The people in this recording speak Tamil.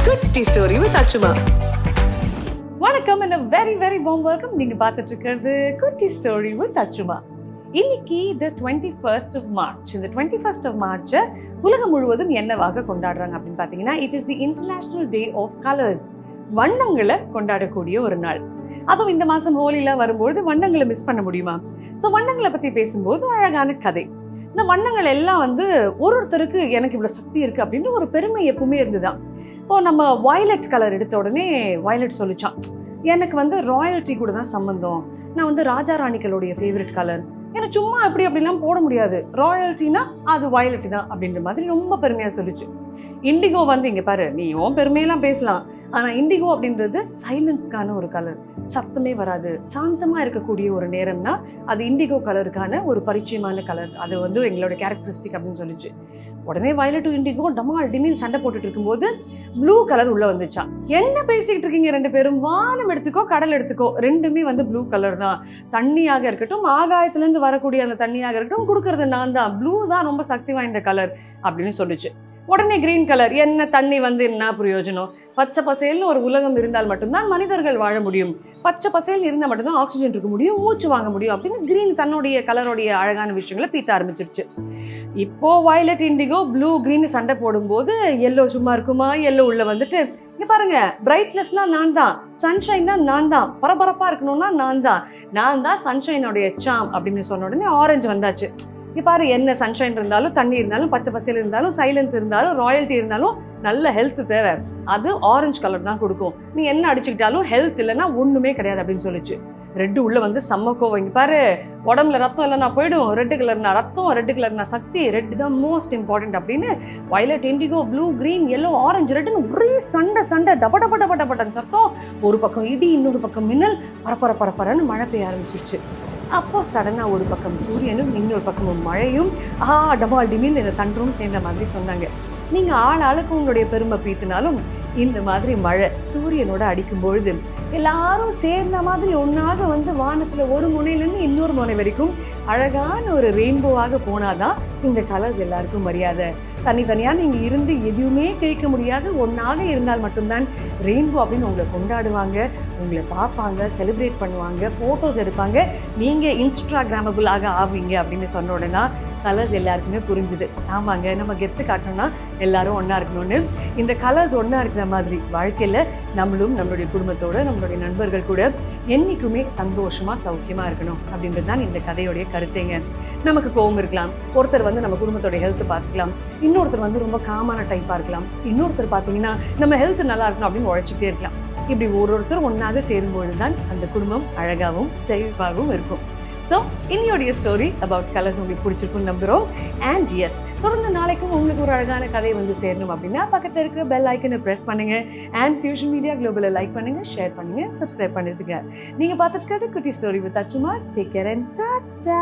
குட்டி ஸ்டோரி வித் அச்சுமா. வணக்கம் and a very very warm welcome. நீங்க பார்த்துட்டு இருக்கிறது குட்டி ஸ்டோரி வித் அச்சுமா. இன்னைக்கு the 21st of March. இந்த 21st of March உலகம் முழுவதும் என்னவாக கொண்டாடுறாங்க அப்படின்னு பார்த்தீங்கன்னா, it is the International Day of Colors. வண்ணங்களை கொண்டாடக்கூடிய ஒரு நாள். அதுவும் இந்த மாசம் ஹோலிலாம் வரும்போது வண்ணங்களை மிஸ் பண்ண முடியுமா? ஸோ வண்ணங்களை பத்தி பேசும்போது அழகான கதை. இந்த வண்ணங்கள் எல்லாம் ஒருத்தருக்கு எனக்கு இவ்வளவு சக்தி இருக்கு அப்படின்னு ஒரு பெருமை எப்பவுமே இருந்துதான். இப்போ நம்ம வயலட் கலர் எடுத்த உடனே வயலட் சொல்லிச்சான், எனக்கு ராயல்ட்டி கூட தான் சம்பந்தம், நான் ராஜா ராணிகளுடைய ஃபேவரட் கலர், எனக்கு சும்மா அப்படிலாம் போட முடியாது, ராயல்ட்டினா அது வயலட் தான் அப்படின்ற மாதிரி ரொம்ப பெருமையா சொல்லிச்சு. இண்டிகோ இங்க பாரு, நீ உன் பெருமையெல்லாம் பேசலாம், ஆனா இண்டிகோ அப்படின்றது சைலன்ஸ்க்கான ஒரு கலர், சத்தமே வராது, சாந்தமா இருக்கக்கூடிய ஒரு நேரம்னா அது இண்டிகோ கலருக்கான ஒரு பரிச்சயமான கலர், அது எங்களோட கேரக்டரிஸ்டிக் அப்படின்னு சொல்லிச்சு. உடனே வயலட் இண்டிகோ டமால் டிமில் சண்டை போட்டுட்டு இருக்கும்போது ப்ளூ கலர் உள்ள வந்துச்சா. என்ன பேசிக்கிட்டு இருக்கீங்க ரெண்டு பேரும், வானம் எடுத்துக்கோ கடல் எடுத்துக்கோ, ரெண்டுமே ப்ளூ கலர் தான், தண்ணியாக இருக்கட்டும் ஆகாயத்துல இருந்து வரக்கூடிய அந்த தண்ணியாக இருக்கட்டும் கொடுக்கறது நான் தான், ப்ளூ தான் ரொம்ப சக்தி வாய்ந்த கலர் அப்படின்னு சொல்லிச்சு. உடனே கிரீன் கலர், என்ன தண்ணி என்ன பிரயோஜனம், பச்சை பசேல்னு ஒரு உலகம் இருந்தால் மட்டும்தான் மனிதர்கள் வாழ முடியும், பச்சை பசேல் இருந்தால் மட்டும்தான் ஆக்சிஜன் இருக்க முடியும், மூச்சு வாங்க முடியும் அப்படின்னு கிரீன் தன்னுடைய கலருடைய அழகான விஷயங்களை பீத்த ஆரம்பிச்சிருச்சு. இப்போ வயலட் இண்டிகோ ப்ளூ கிரீன் சண்டை போடும்போது எல்லோ சும்மா இருக்குமா, எல்லோ உள்ள இங்க பாருங்க, பிரைட்னஸ்னா நான் தான், சன்ஷைன் தான் நான் தான், பரபரப்பா இருக்கணும்னா நான் தான் சன்ஷைனோடைய சாம் அப்படின்னு சொன்ன உடனே ஆரஞ்சு வந்தாச்சு. இங்க பாரு, என்ன சன்ஷைன் இருந்தாலும் தண்ணி இருந்தாலும் பச்சை பசேல் இருந்தாலும் சைலன்ஸ் இருந்தாலும் ராயல்ட்டி இருந்தாலும் நல்ல ஹெல்த் தேவை, அது ஆரஞ்சு கலர் தான் கொடுக்கும், நீ என்ன அடிச்சுக்கிட்டாலும் ஹெல்த் இல்லைன்னா ஒண்ணுமே கிடையாது அப்படின்னு சொல்லிச்சு. ரெட்டு உள்ள செம்ம கோவம், இங்க பாரு உடம்புல ரத்தம் இல்லைன்னா போயிடும், ரெட்டு கலர்னா ரத்தம், ரெட்டு கலர்னா சக்தி, ரெட் தான் மோஸ்ட் இம்பார்ட்டன்ட் அப்படின்னு violet indigo blue green yellow orange ரெட்டுன்னு ஒரே சண்டை டபடபடபடபடன்னு சத்தம், ஒரு பக்கம் இடி இன்னொரு பக்கம் மின்னல், பரப்பரன்னு மழை பெய்ய ஆரம்பிச்சிருச்சு. அப்போ சடனா ஒரு பக்கம் சூரியனும் இன்னொரு பக்கமும் மழையும் டபால் டிமில் இந்த தண்டரும் சேர்ந்த மாதிரி சொன்னாங்க. நீங்க ஆளுக்கு உங்களுடைய பெருமை பீத்தினாலும் இந்த மாதிரி மழை சூரியனோட அடிக்கும் பொழுது எல்லாரும் சேர்ந்த மாதிரி ஒன்னாக வானத்துல ஒரு முனையிலிருந்து இன்னொரு முனை வரைக்கும் அழகான ஒரு ரெயின்போவாக போனாதான் இந்த கலர்ஸ் எல்லாருக்கும் மரியாதை. தனித்தனியா நீங்க இருந்து எதுவுமே கேட்க முடியாது, ஒன்னாக இருந்தால் மட்டும்தான் ரெயின்போ அப்படின்னு உங்களை கொண்டாடுவாங்க, உங்களை பார்ப்பாங்க, செலிப்ரேட் பண்ணுவாங்க, போட்டோஸ் எடுப்பாங்க, நீங்க இன்ஸ்டாகிராமபிள் ஆவீங்க அப்படின்னு சொன்ன உடனே கலர்ஸ் எல்லாருக்குமே புரிஞ்சுது. ஆமாங்க, நம்ம கெத்து காட்டணும்னா எல்லாரும் ஒன்னா இருக்கணும்னு. இந்த கலர்ஸ் ஒன்னா இருக்கிற மாதிரி வாழ்க்கையில நம்மளும் நம்மளுடைய குடும்பத்தோட நம்மளுடைய நண்பர்கள் கூட என்னைக்குமே சந்தோஷமா சௌக்கியமா இருக்கணும் அப்படின்றது தான் இந்த கதையோடைய கருத்தைங்க. நமக்கு கோவம் இருக்கலாம், ஒருத்தர் நம்ம குடும்பத்தோட ஹெல்த் பார்த்துக்கலாம், இன்னொருத்தர் ரொம்ப காமான டைப்பா இருக்கலாம், இன்னொருத்தர் பார்த்தீங்கன்னா நம்ம ஹெல்த் நல்லா இருக்கணும் அப்படின்னு உழைச்சிட்டே இருக்கலாம். இப்படி ஒருத்தர் ஒன்னாக சேரும்பொழுது தான் அந்த குடும்பம் அழகாகவும் செழிப்பாகவும் இருக்கும். ஸோ இன்னையோடைய ஸ்டோரி அபவுட் கலர்ஸ் உங்களுக்கு பிடிச்சிருக்குன்னு நம்புகிறோம். அண்ட் எஸ், தொடர்ந்து நாளைக்கும் உங்களுக்கு ஒரு அழகான கதை சேரணும் அப்படின்னா பக்கத்தில் இருக்கிற பெல் ஐக்கனை ப்ரெஸ் பண்ணுங்க. அண்ட் ஃபியூஷன் மீடியா குளோபலை லைக் பண்ணுங்க, ஷேர் பண்ணுங்க, சப்ஸ்கிரைப் பண்ணிட்டுங்க. நீங்கள் பார்த்துட்டு இருக்கிறது குட்டி story with Achchuma. Take care and Tata.